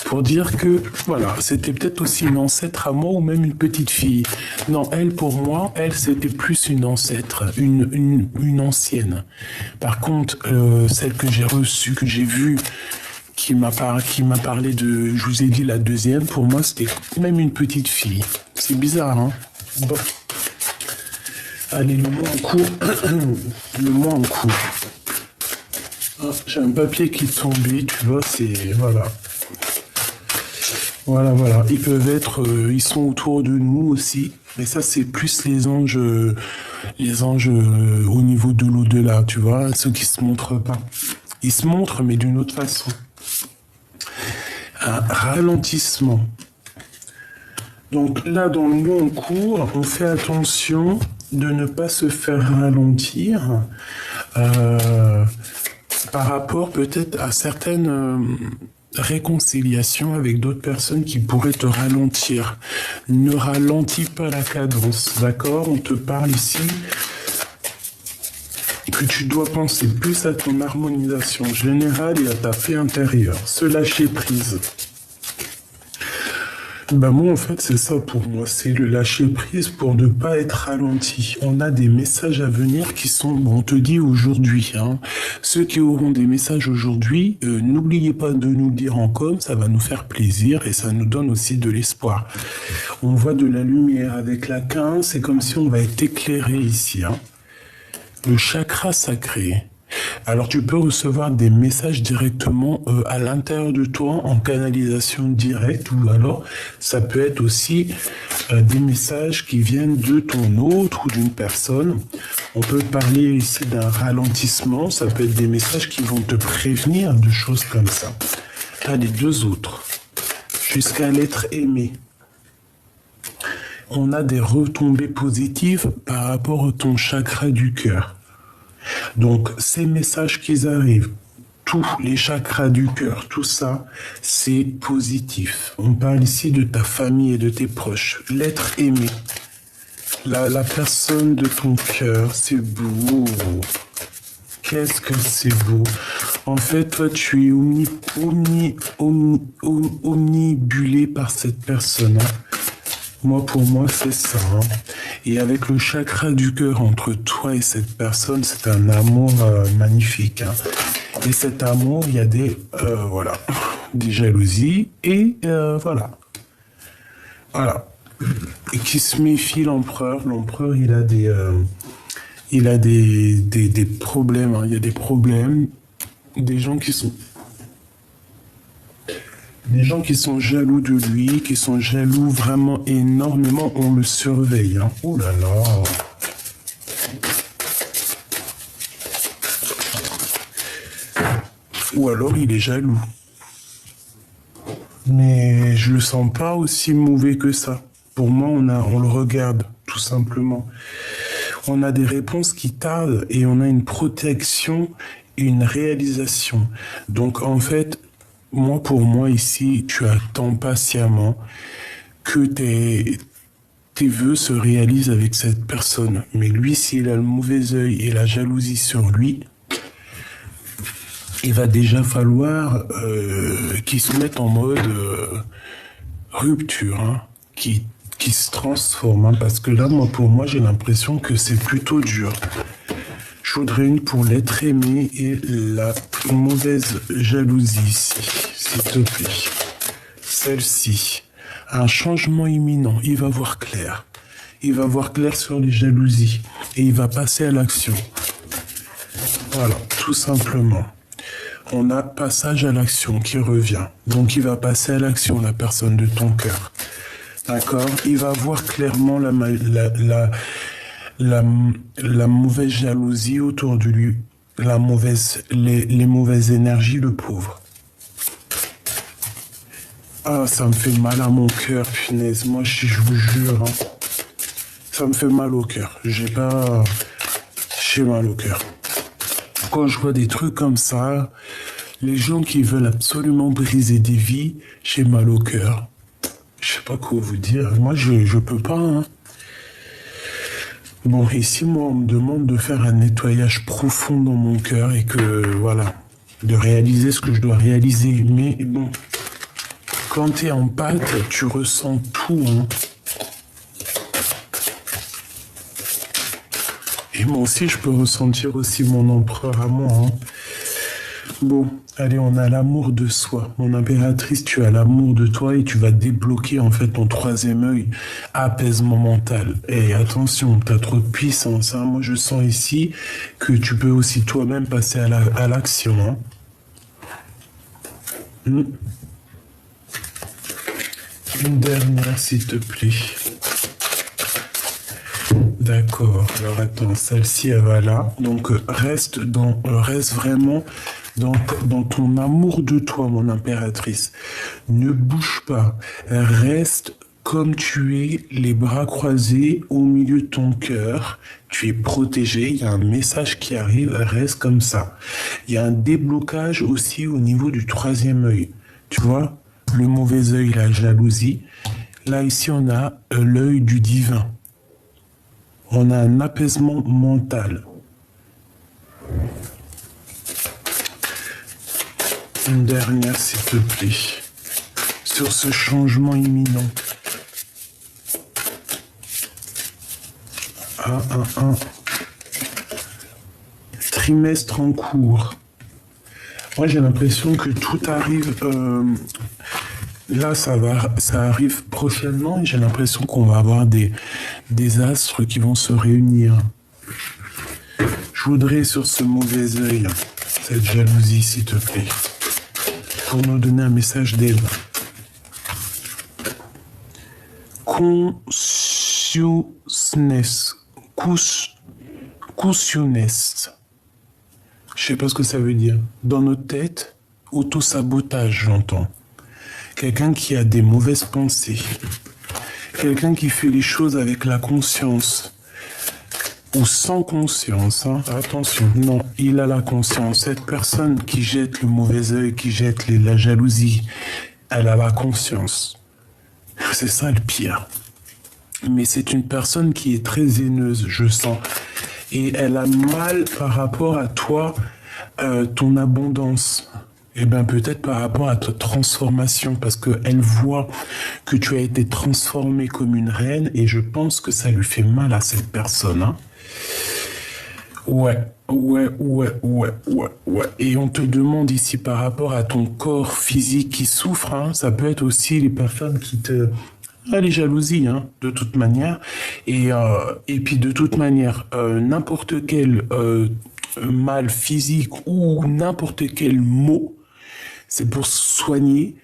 Speaker 1: Pour dire que, voilà, c'était peut-être aussi une ancêtre à moi ou même une petite fille. Non, elle, pour moi, elle, c'était plus une ancêtre, une ancienne. Par contre, celle que j'ai reçue, que j'ai vue, qui m'a parlé de, je vous ai dit la deuxième, pour moi, c'était même une petite fille. C'est bizarre, hein? Bon. Allez, le mot en cours. Le mot en cours. Ah, j'ai un papier qui est tombé, tu vois, c'est, voilà. Voilà, voilà. Ils peuvent être, ils sont autour de nous aussi. Mais ça, c'est plus les anges au niveau de l'au-delà, tu vois, ceux qui se montrent pas. Ils se montrent, mais d'une autre façon. Un ralentissement. Donc là, dans le mot en cours, on fait attention de ne pas se faire ralentir par rapport peut-être à certaines réconciliations avec d'autres personnes qui pourraient te ralentir. Ne ralentis pas la cadence, d'accord? On te parle ici que tu dois penser plus à ton harmonisation générale et à ta paix intérieure. Se lâcher prise. Ben moi, en fait, c'est ça pour moi. C'est le lâcher prise pour ne pas être ralenti. On a des messages à venir qui sont, bon, on te dit aujourd'hui, hein. Ceux qui auront des messages aujourd'hui, n'oubliez pas de nous le dire en com, ça va nous faire plaisir et ça nous donne aussi de l'espoir. On voit de la lumière avec la 15, c'est comme si on va être éclairé ici, hein. Le chakra sacré. Alors tu peux recevoir des messages directement à l'intérieur de toi en canalisation directe, ou alors ça peut être aussi des messages qui viennent de ton hôte ou d'une personne. On peut parler ici d'un ralentissement, ça peut être des messages qui vont te prévenir de choses comme ça. T'as les deux autres, jusqu'à l'être aimé. On a des retombées positives par rapport à ton chakra du cœur. Donc, ces messages qui arrivent, tous les chakras du cœur, tout ça, c'est positif. On parle ici de ta famille et de tes proches. L'être aimé, la personne de ton cœur, c'est beau. Qu'est-ce que c'est beau. En fait, toi, tu es omnibulé par cette personne, hein. Moi, pour moi, c'est ça, hein. Et avec le chakra du cœur entre toi et cette personne, c'est un amour magnifique, hein. Et cet amour, il y a voilà, des jalousies et voilà. Voilà. Et qui se méfie l'empereur. L'empereur, il a des problèmes, hein. Il y a des problèmes, des gens qui sont jaloux de lui, qui sont jaloux vraiment énormément, on le surveille, hein. Oh là là. Ou alors il est jaloux. Mais je le sens pas aussi mauvais que ça. Pour moi, on le regarde, tout simplement. On a des réponses qui tardent et on a une protection une réalisation. Donc en fait, moi pour moi ici, tu attends patiemment que tes vœux se réalisent avec cette personne. Mais lui, s'il a le mauvais œil et la jalousie sur lui, il va déjà falloir qu'il se mette en mode rupture, hein, qui se transforme. Hein, parce que là, moi, pour moi, j'ai l'impression que c'est plutôt dur. Je voudrais une pour l'être aimé et la mauvaise jalousie ici, s'il te plaît. Celle-ci. Un changement imminent. Il va voir clair. Il va voir clair sur les jalousies. Et il va passer à l'action. Voilà, tout simplement. On a passage à l'action qui revient. Donc il va passer à l'action, la personne de ton cœur. D'accord? Il va voir clairement la mauvaise jalousie autour de lui, les mauvaises énergies, le pauvre. Ah, ça me fait mal à mon cœur, punaise. Moi, je vous jure, hein, ça me fait mal au cœur. J'ai mal au cœur. Quand je vois des trucs comme ça, les gens qui veulent absolument briser des vies, j'ai mal au cœur. Je sais pas quoi vous dire. Moi, je peux pas, hein. Bon, ici, moi, on me demande de faire un nettoyage profond dans mon cœur et que, voilà, de réaliser ce que je dois réaliser. Mais bon, quand t'es en pâte, tu ressens tout, hein. Et moi aussi, je peux ressentir aussi mon empereur à moi, hein. Bon, allez, on a l'amour de soi. Mon impératrice, tu as l'amour de toi et tu vas débloquer en fait ton troisième œil, apaisement mental. Et attention, t'as trop de puissance, hein. Moi, je sens ici que tu peux aussi toi-même passer à l'action, hein. Une dernière, s'il te plaît. D'accord. Alors attends, celle-ci, elle va là. Donc reste vraiment dans ton amour de toi, mon impératrice. Ne bouge pas. Reste comme tu es, les bras croisés au milieu de ton cœur. Tu es protégé. Il y a un message qui arrive. Reste comme ça. Il y a un déblocage aussi au niveau du troisième œil. Tu vois, le mauvais œil, la jalousie. Là, ici, on a l'œil du divin. On a un apaisement mental. Une dernière, s'il te plaît. Sur ce changement imminent. Trimestre en cours. Moi, j'ai l'impression que tout arrive... Là, ça arrive prochainement et j'ai l'impression qu'on va avoir des astres qui vont se réunir. Je voudrais sur ce mauvais œil, cette jalousie, s'il te plaît, pour nous donner un message d'aide. Consciousness. Je sais pas ce que ça veut dire. Dans notre tête, auto-sabotage, j'entends. Quelqu'un qui a des mauvaises pensées. Quelqu'un qui fait les choses avec la conscience. Ou sans conscience, hein. Attention, non, il a la conscience. Cette personne qui jette le mauvais œil, qui jette la jalousie, elle a la conscience. C'est ça le pire. Mais c'est une personne qui est très haineuse, je sens. Et elle a mal par rapport à toi, ton abondance. Eh bien, peut-être par rapport à ta transformation, parce qu'elle voit que tu as été transformé comme une reine, et je pense que ça lui fait mal à cette personne, hein. Ouais. Et on te demande ici par rapport à ton corps physique qui souffre, hein, ça peut être aussi les personnes qui te... Ah, les jalousies, hein, de toute manière. Et puis de toute manière, n'importe quel mal physique ou n'importe quel mot, c'est pour soigner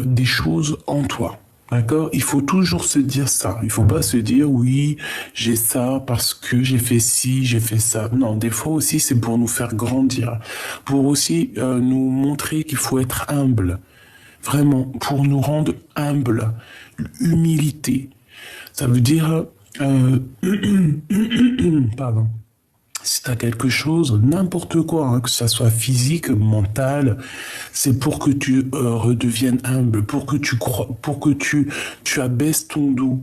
Speaker 1: des choses en toi. D'accord? Il faut toujours se dire ça. Il faut pas se dire, oui, j'ai ça parce que j'ai fait ci, j'ai fait ça. Non, des fois aussi, c'est pour nous faire grandir. Pour aussi nous montrer qu'il faut être humble. Vraiment, pour nous rendre humbles. Humilité. Ça veut dire... pardon. Si tu as quelque chose, n'importe quoi, hein, que ça soit physique, mental, c'est pour que tu redeviennes humble, pour que tu crois, pour que tu abaisses ton dos.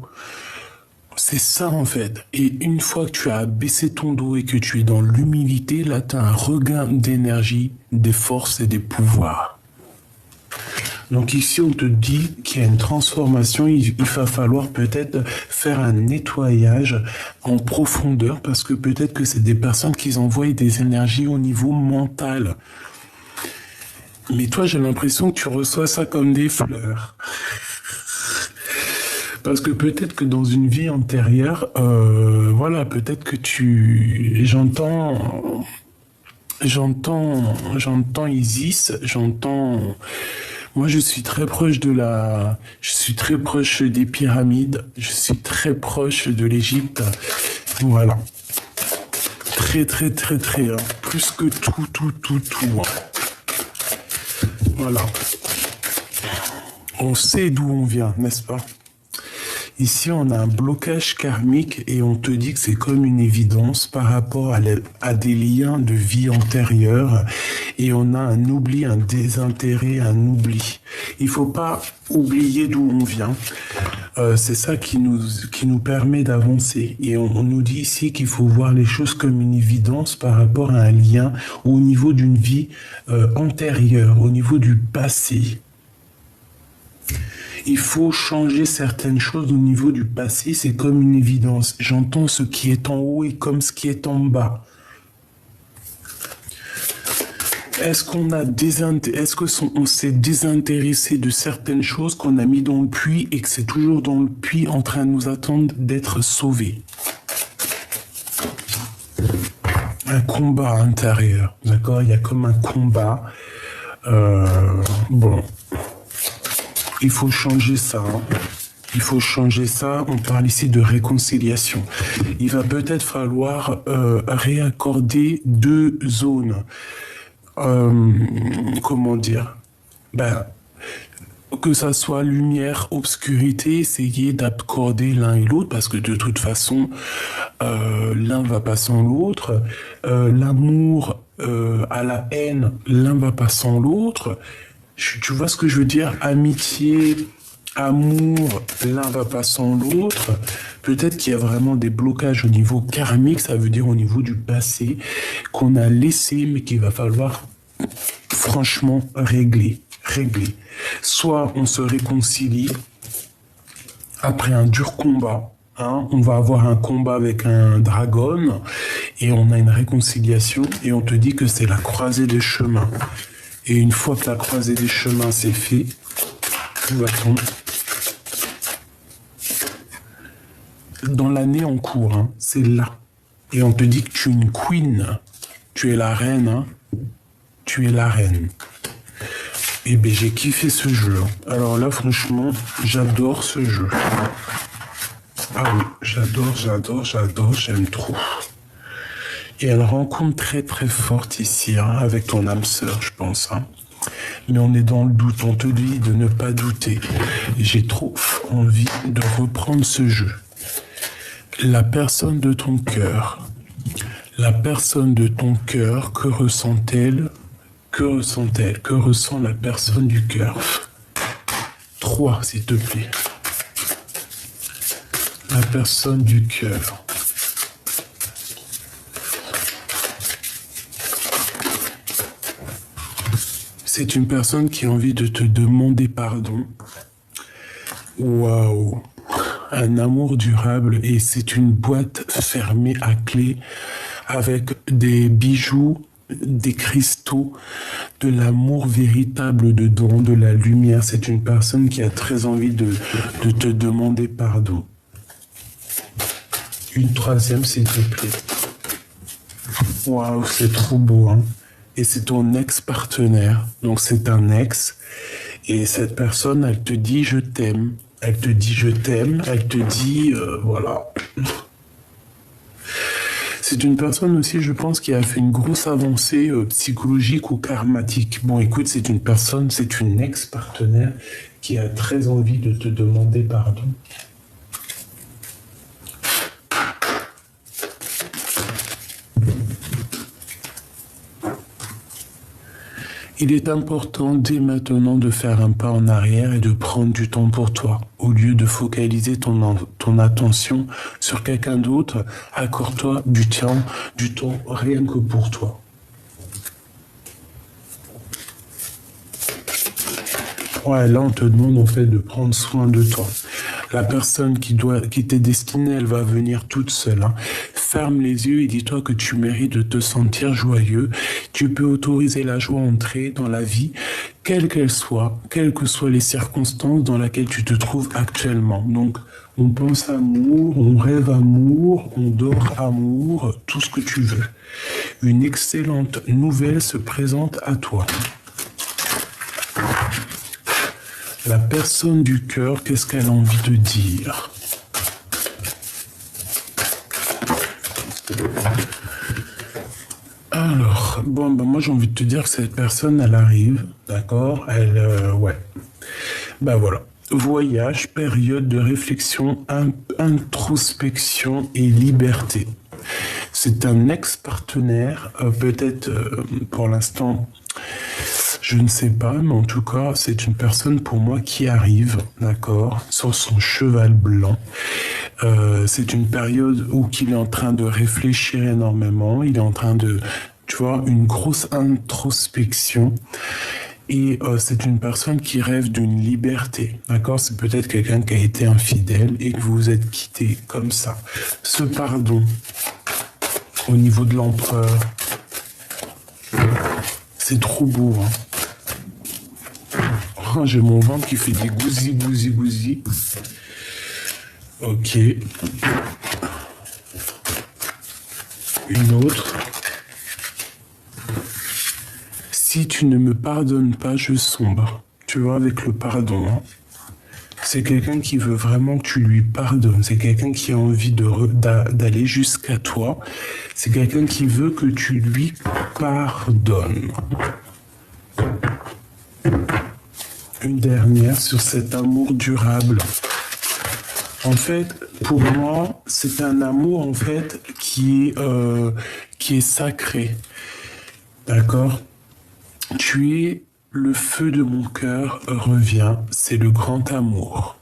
Speaker 1: C'est ça en fait. Et une fois que tu as abaissé ton dos et que tu es dans l'humilité, là, tu as un regain d'énergie, des forces et des pouvoirs. Donc ici, on te dit qu'il y a une transformation, il va falloir peut-être faire un nettoyage en profondeur parce que peut-être que c'est des personnes qui envoient des énergies au niveau mental. Mais toi, j'ai l'impression que tu reçois ça comme des fleurs. Parce que peut-être que dans une vie antérieure, voilà, peut-être que j'entends Isis, moi je suis très proche je suis très proche des pyramides, je suis très proche de l'Égypte, voilà. Très, très, très, très, hein. Plus que tout, hein. Voilà. On sait d'où on vient, n'est-ce pas? Ici, on a un blocage karmique et on te dit que c'est comme une évidence par rapport à des liens de vie antérieure et on a un oubli, un désintérêt, un oubli. Il faut pas oublier d'où on vient. C'est ça qui nous permet d'avancer. Et on nous dit ici qu'il faut voir les choses comme une évidence par rapport à un lien au niveau d'une vie antérieure, au niveau du passé. Il faut changer certaines choses au niveau du passé, c'est comme une évidence. J'entends ce qui est en haut et comme ce qui est en bas. Est-ce qu'on s'est désintéressé de certaines choses qu'on a mis dans le puits et que c'est toujours dans le puits en train de nous attendre d'être sauvés? Un combat intérieur, d'accord? Il y a comme un combat. Bon. Il faut changer ça. Hein. Il faut changer ça. On parle ici de réconciliation. Il va peut-être falloir réaccorder deux zones. Comment dire? Que ça soit lumière, obscurité, essayer d'accorder l'un et l'autre parce que de toute façon, l'un va pas sans l'autre. L'amour à la haine, l'un va pas sans l'autre. Tu vois ce que je veux dire? Amitié, amour, l'un va pas sans l'autre. Peut-être qu'il y a vraiment des blocages au niveau karmique, ça veut dire au niveau du passé, qu'on a laissé, mais qu'il va falloir franchement régler. Soit on se réconcilie après un dur combat. Hein, on va avoir un combat avec un dragon et on a une réconciliation et on te dit que c'est la croisée des chemins. Et une fois que la croisée des chemins c'est fait, tout va tomber. Dans l'année en cours, hein, c'est là. Et on te dit que tu es une queen. Tu es la reine. Hein. Tu es la reine. Et bien j'ai kiffé ce jeu. Alors là, franchement, j'adore ce jeu. Ah oui, j'adore, j'aime trop. Et une rencontre très très forte ici, hein, avec ton âme sœur, je pense. Hein. Mais on est dans le doute, on te dit de ne pas douter. J'ai trop envie de reprendre ce jeu. La personne de ton cœur. La personne de ton cœur, que ressent-elle? Que ressent-elle? Que ressent la personne du cœur? 3, s'il te plaît. La personne du cœur. C'est une personne qui a envie de te demander pardon. Waouh! Un amour durable et c'est une boîte fermée à clé avec des bijoux, des cristaux, de l'amour véritable dedans, de la lumière. C'est une personne qui a très envie de te demander pardon. Une 3e, s'il te plaît. Waouh, c'est trop beau, hein. Et c'est ton ex-partenaire. Donc c'est un ex. Et cette personne, elle te dit je t'aime. Elle te dit je t'aime. Elle te dit voilà. C'est une personne aussi, je pense, qui a fait une grosse avancée psychologique ou karmatique. Bon, écoute, c'est une personne, c'est une ex-partenaire qui a très envie de te demander pardon. Il est important dès maintenant de faire un pas en arrière et de prendre du temps pour toi. Au lieu de focaliser ton attention sur quelqu'un d'autre, accorde-toi du temps rien que pour toi. Ouais, là, on te demande en fait de prendre soin de toi. La personne qui t'est destinée, elle va venir toute seule. Hein. Ferme les yeux et dis-toi que tu mérites de te sentir joyeux. Tu peux autoriser la joie à entrer dans la vie, quelle qu'elle soit, quelles que soient les circonstances dans lesquelles tu te trouves actuellement. Donc, on pense amour, on rêve amour, on dort amour, tout ce que tu veux. Une excellente nouvelle se présente à toi. La personne du cœur, qu'est-ce qu'elle a envie de dire? Alors, bon, moi j'ai envie de te dire que cette personne, elle arrive, d'accord? Ouais. Ben voilà. Voyage, période de réflexion, introspection et liberté. C'est un ex-partenaire, peut-être pour l'instant... Je ne sais pas, mais en tout cas, c'est une personne pour moi qui arrive, d'accord, sur son cheval blanc. C'est une période où il est en train de réfléchir énormément, il est en train de, tu vois, une grosse introspection. Et c'est une personne qui rêve d'une liberté, d'accord? C'est peut-être quelqu'un qui a été infidèle et que vous vous êtes quitté comme ça. Ce pardon, au niveau de l'empereur, c'est trop beau, hein. Oh, j'ai mon ventre qui fait des gousi. Ok. Une autre. Si tu ne me pardonnes pas, je sombre. Tu vois, avec le pardon. Hein. C'est quelqu'un qui veut vraiment que tu lui pardonnes. C'est quelqu'un qui a envie d'aller jusqu'à toi. C'est quelqu'un qui veut que tu lui pardonnes. Une dernière sur cet amour durable. En fait, pour moi, c'est un amour en fait qui est sacré. D'accord? Tu es le feu de mon cœur revient. C'est le grand amour.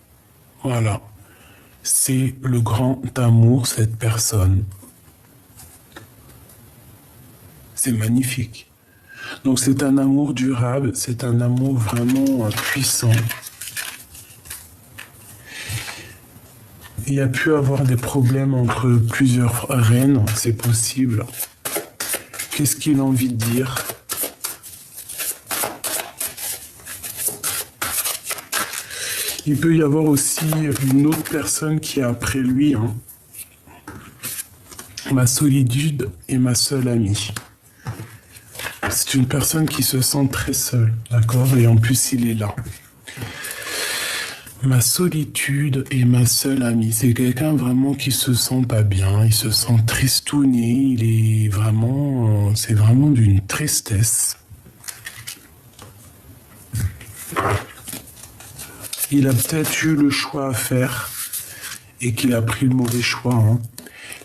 Speaker 1: Voilà. C'est le grand amour, cette personne. C'est magnifique. Donc c'est un amour durable, c'est un amour vraiment puissant. Il y a pu avoir des problèmes entre plusieurs reines, c'est possible. Qu'est-ce qu'il a envie de dire? Il peut y avoir aussi une autre personne qui est après lui. Hein. Ma solitude est ma seule amie. C'est une personne qui se sent très seule, d'accord? Et en plus, il est là. Ma solitude est ma seule amie. C'est quelqu'un vraiment qui se sent pas bien, il se sent tristouné, il est vraiment... c'est vraiment d'une tristesse. Il a peut-être eu le choix à faire et qu'il a pris le mauvais choix. Hein.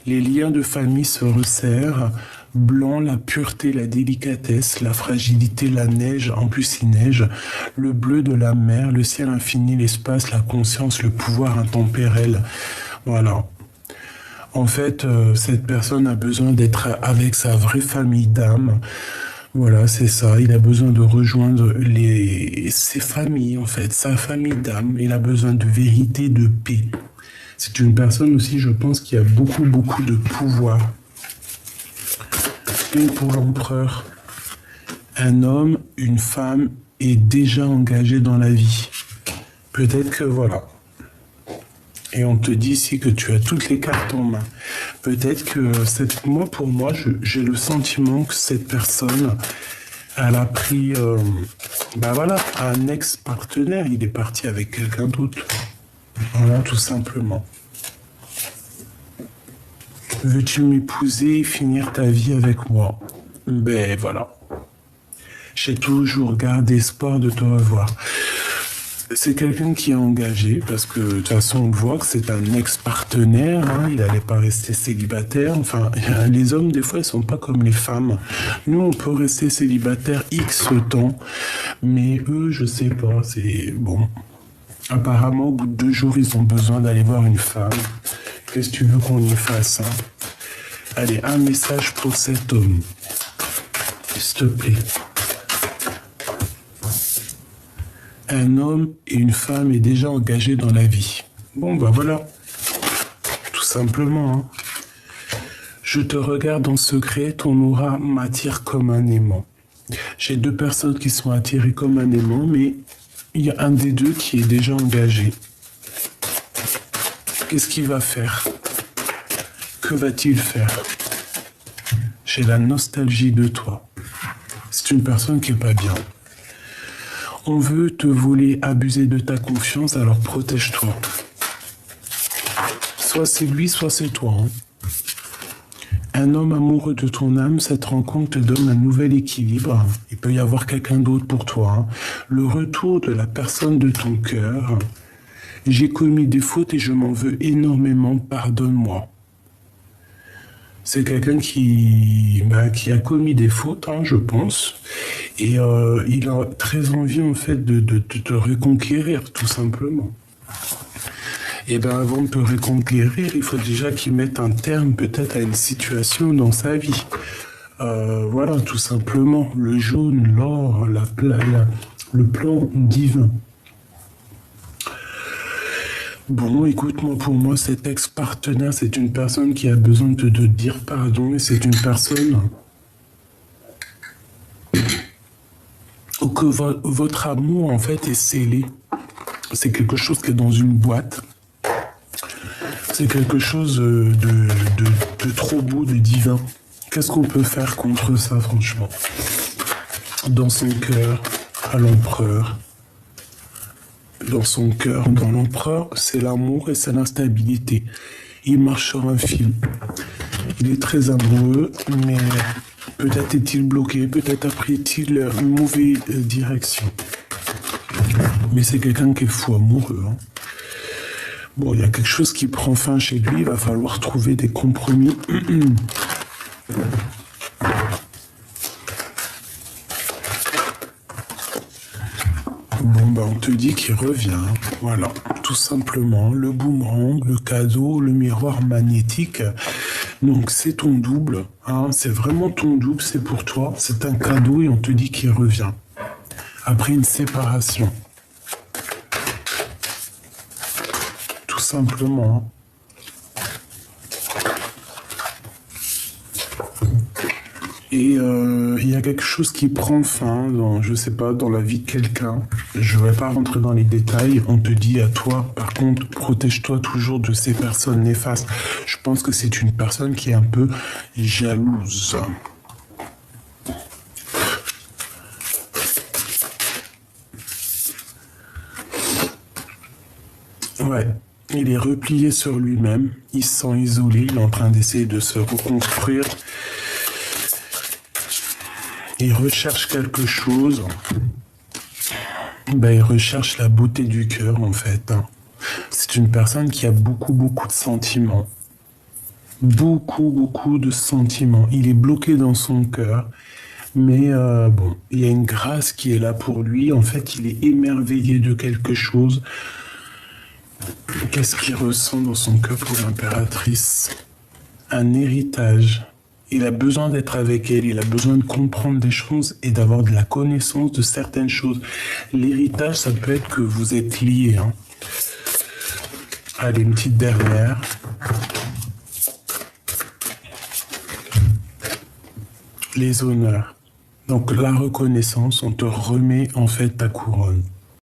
Speaker 1: Les liens de famille se resserrent. Blanc, la pureté, la délicatesse, la fragilité, la neige, en plus il neige, le bleu de la mer, le ciel infini, l'espace, la conscience, le pouvoir intempérel. Voilà. En fait, cette personne a besoin d'être avec sa vraie famille d'âme. Voilà, c'est ça. Il a besoin de rejoindre ses familles, en fait, sa famille d'âme. Il a besoin de vérité, de paix. C'est une personne aussi, je pense, qui a beaucoup de pouvoir. Et pour l'empereur, un homme, une femme est déjà engagé dans la vie. Peut-être que voilà. Et on te dit ici que tu as toutes les cartes en main. Peut-être que pour moi, j'ai le sentiment que cette personne, elle a pris, un ex-partenaire. Il est parti avec quelqu'un d'autre. Voilà, tout simplement. Veux-tu m'épouser et finir ta vie avec moi? Ben voilà. J'ai toujours gardé espoir de te revoir. C'est quelqu'un qui est engagé parce que de toute façon on voit que c'est un ex-partenaire, hein, il n'allait pas rester célibataire. Enfin, les hommes des fois ils sont pas comme les femmes. Nous on peut rester célibataire X temps, mais eux je sais pas, c'est bon. Apparemment au bout de 2 jours ils ont besoin d'aller voir une femme. Qu'est-ce que tu veux qu'on y fasse, hein? Allez, un message pour cet homme, s'il te plaît. Un homme et une femme est déjà engagés dans la vie. Bon, bah voilà. Tout simplement. Hein. Je te regarde en secret, ton aura m'attire comme un aimant. J'ai 2 personnes qui sont attirées comme un aimant, mais il y a un des 2 qui est déjà engagé. Qu'est-ce qu'il va faire? Que va-t-il faire? J'ai la nostalgie de toi. C'est une personne qui est pas bien. On veut te voler, abuser de ta confiance, alors protège-toi. Soit c'est lui, soit c'est toi. Hein. Un homme amoureux de ton âme, cette rencontre te donne un nouvel équilibre. Il peut y avoir quelqu'un d'autre pour toi. Hein. Le retour de la personne de ton cœur. J'ai commis des fautes et je m'en veux énormément, pardonne-moi. C'est quelqu'un qui a commis des fautes, hein, je pense, et il a très envie en fait de te reconquérir, tout simplement. Et bien avant de te reconquérir, il faut déjà qu'il mette un terme peut-être à une situation dans sa vie. Voilà, tout simplement, le jaune, l'or, le plan divin. Bon, écoute, pour moi, cet ex-partenaire, c'est une personne qui a besoin de te dire pardon et c'est une personne que votre amour, en fait, est scellé. C'est quelque chose qui est dans une boîte. C'est quelque chose de trop beau, de divin. Qu'est-ce qu'on peut faire contre ça, franchement? Dans son cœur, à l'empereur. Dans son cœur, dans l'empereur, c'est l'amour et c'est l'instabilité. Il marche sur un fil. Il est très amoureux, mais peut-être est-il bloqué, peut-être a pris-il une mauvaise direction. Mais c'est quelqu'un qui est fou amoureux. Hein. Bon, il y a quelque chose qui prend fin chez lui, il va falloir trouver des compromis. Bon, bah, on te dit qu'il revient. Voilà, tout simplement. Le boomerang, le cadeau, le miroir magnétique. Donc, c'est ton double. Hein, c'est vraiment ton double, c'est pour toi. C'est un cadeau et on te dit qu'il revient. Après une séparation. Tout simplement. Et il y a quelque chose qui prend fin dans, je sais pas, dans la vie de quelqu'un. Je vais pas rentrer dans les détails. On te dit à toi, par contre, protège-toi toujours de ces personnes néfastes. Je pense que c'est une personne qui est un peu jalouse. Ouais. Il est replié sur lui-même. Il se sent isolé. Il est en train d'essayer de se reconstruire. Il recherche quelque chose. Ben, il recherche la beauté du cœur, en fait. C'est une personne qui a beaucoup de sentiments. Beaucoup de sentiments. Il est bloqué dans son cœur. Mais bon, il y a une grâce qui est là pour lui. En fait, il est émerveillé de quelque chose. Qu'est-ce qu'il ressent dans son cœur pour l'impératrice? Un héritage. Il a besoin d'être avec elle, il a besoin de comprendre des choses et d'avoir de la connaissance de certaines choses. L'héritage, ça peut être que vous êtes liés. Hein. Allez, une petite dernière. Les honneurs. Donc la reconnaissance, on te remet en fait ta couronne.